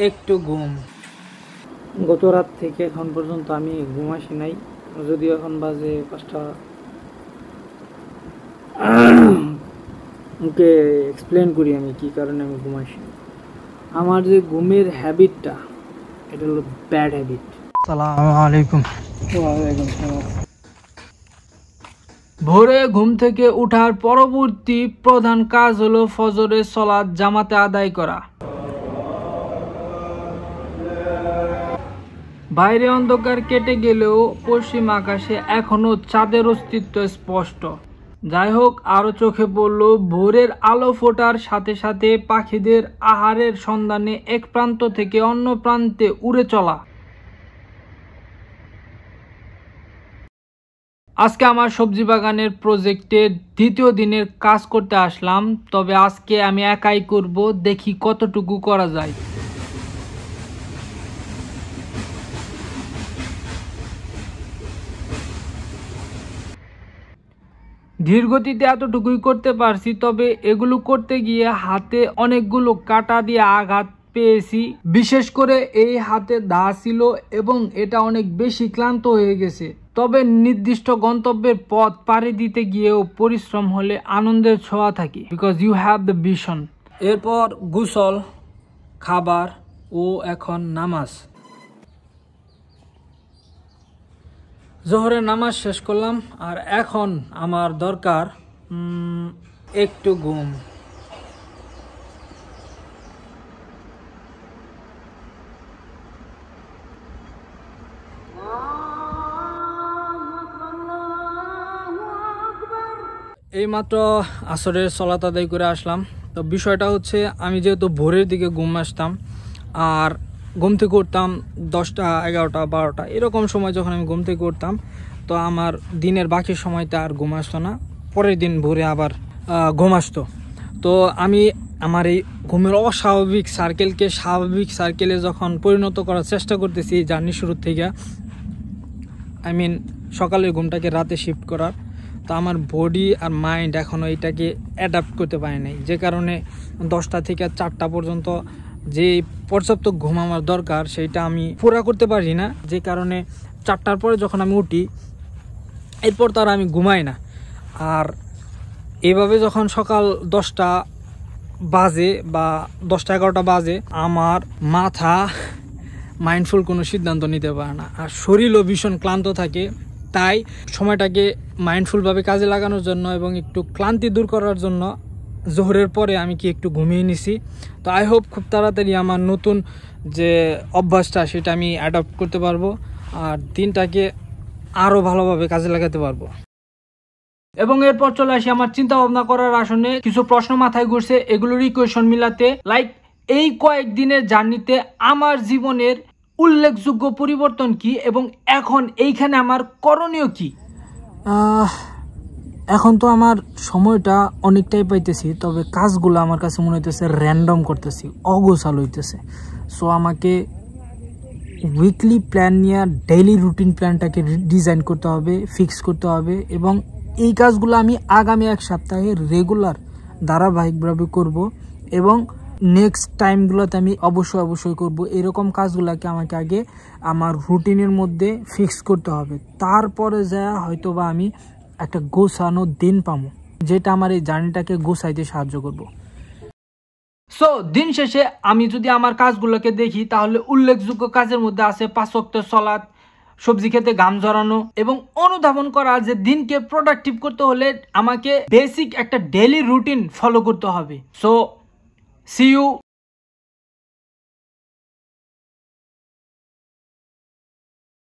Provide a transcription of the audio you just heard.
একটু ঘুম। গত রাত থেকে এখন পর্যন্ত আমি ঘুম আসি নাই, যদিও এখন বাজে 5টা। ওকে এক্সপ্লেন করি আমি কি কারণে আমি ঘুম আসি। আমার যে ঘুমের হ্যাবিটটা, এটা হলো ব্যাড হ্যাবিট। আসসালামু আলাইকুম। ওয়ালাইকুম আসসালাম। ভোরে ঘুম থেকে ওঠার পরবর্তী প্রধান কাজ হলো ফজরের সালাত জামাতে আদায় করা। বাইরে অন্ধকার কেটে গেলেও পশ্চিম আকাশে এখনো চাঁদের অস্তিত্ব স্পষ্ট। যাই হোক, আরো চোখে পড়ল ভোরের আলো ফোটার সাথে সাথে পাখিদের আহারের সন্ধানে এক প্রান্ত থেকে অন্য প্রান্তে উড়ে চলা। আজকে আমার সবজি বাগানের প্রজেক্টের দ্বিতীয় দিনের কাজ করতে আসলাম, তবে আজকে আমি একাই করব, দেখি কতটুকু করা যায়। ধীর গতিতে এতটুকুই করতে পারছি, তবে এগুলো করতে গিয়ে হাতে অনেকগুলো কাটা দিয়ে আঘাত পেয়েছি। বিশেষ করে এই হাতে দা ছিল এবং এটা অনেক বেশি ক্লান্ত হয়ে গেছে। তবে নির্দিষ্ট গন্তব্যের পথ পাড়ি দিতে গিয়েও পরিশ্রম হলে আনন্দের ছোঁয়া থাকে, because you have the vision. এরপর গোসল, খাবার ও এখন নামাজ। জোহরের নামাজ শেষ করলাম, আর এখন আমার দরকার একটু ঘুম। এইমাত্র আসরের সালাত আদায় করে আসলাম। তো বিষয়টা হচ্ছে, আমি যেহেতু ভোরের দিকে ঘুম আসতাম আর ঘুম থেকে উঠতাম 10টা, 11টা, 12টা এরকম সময় যখন আমি ঘুম থেকে উঠতাম, তো আমার দিনের বাকি সময়টা আর ঘুম আসতো না, পরের দিন ভোরে আবার ঘুম আসতো। তো আমি আমার এই ঘুমের অস্বাভাবিক সার্কেলকে স্বাভাবিক সার্কেলে যখন পরিণত করার চেষ্টা করতেছি এই জার্নি শুরুর থেকে, সকালের ঘুমটাকে রাতে শিফট করার, তো আমার বডি আর মাইন্ড এখনও এটাকে অ্যাডাপ্ট করতে পারে নাই, যে কারণে 10টা থেকে 4টা পর্যন্ত যে পর্যাপ্ত ঘুম আমার দরকার সেইটা আমি পুরা করতে পারি না, যে কারণে 4টার পরে যখন আমি উঠি এরপর তার আমি ঘুমাই না। আর এভাবে যখন সকাল 10টা বাজে বা 10টা 11টা বাজে, আমার মাথা মাইন্ডফুল কোনো সিদ্ধান্ত নিতে পারে না, আর শরীরও ভীষণ ক্লান্ত থাকে। তাই সময়টাকে মাইন্ডফুলভাবে কাজে লাগানোর জন্য এবং একটু ক্লান্তি দূর করার জন্য জোহরের পরে আমি একটু ঘুমিয়ে নিছি। তো আই হোপ খুব তাড়াতাড়ি আমার নতুন যে অভ্যাসটা সেটা আমি অ্যাডপ্ট করতে পারবো আর দিনটাকে আরও ভালোভাবে কাজে লাগাতে পারবো। এবং এরপর চলে আসি আমার চিন্তা ভাবনা করার আসনে। কিছু প্রশ্ন মাথায় ঘুরছে, এগুলোর ইকুয়েশন মিলাতে। লাইক, এই কয়েকদিনের জার্নিতে আমার জীবনের উল্লেখযোগ্য পরিবর্তন কি এবং এখন এইখানে আমার করণীয় কি। এখন তো আমার সময়টা অনেকটাই পাইতেছি, তবে কাজগুলো আমার কাছে মনে হইতেছে র্যান্ডম করতেছি, অগোছাল হইতেছে। সো আমাকে উইকলি প্ল্যান নিয়ে ডেইলি রুটিন প্ল্যানটাকে ডিজাইন করতে হবে, ফিক্স করতে হবে, এবং এই কাজগুলো আমি আগামী 1 সপ্তাহে রেগুলার ধারাবাহিকভাবে করব এবং নেক্সট টাইমগুলোতে আমি অবশ্যই করব। এরকম কাজগুলোকে আমাকে আগে আমার রুটিনের মধ্যে ফিক্স করতে হবে, তারপরে যা হয়তো বা আমি একটা গোছানো দিন পাবো, যেটা আমার এই জার্নিটাকে গোছাইতে সাহায্য করব। সো দিন শেষে আমি যদি আমার কাজগুলোকে দেখি, তাহলে উল্লেখযোগ্য কাজের মধ্যে আছে 5 ওয়াক্তের সালাত, সবজি খেতে ঘাম ঝরানো এবং অনুধাবন করা যে দিনকে প্রোডাক্টিভ করতে হলে আমাকে বেসিক একটা ডেইলি রুটিন ফলো করতে হবে। So C you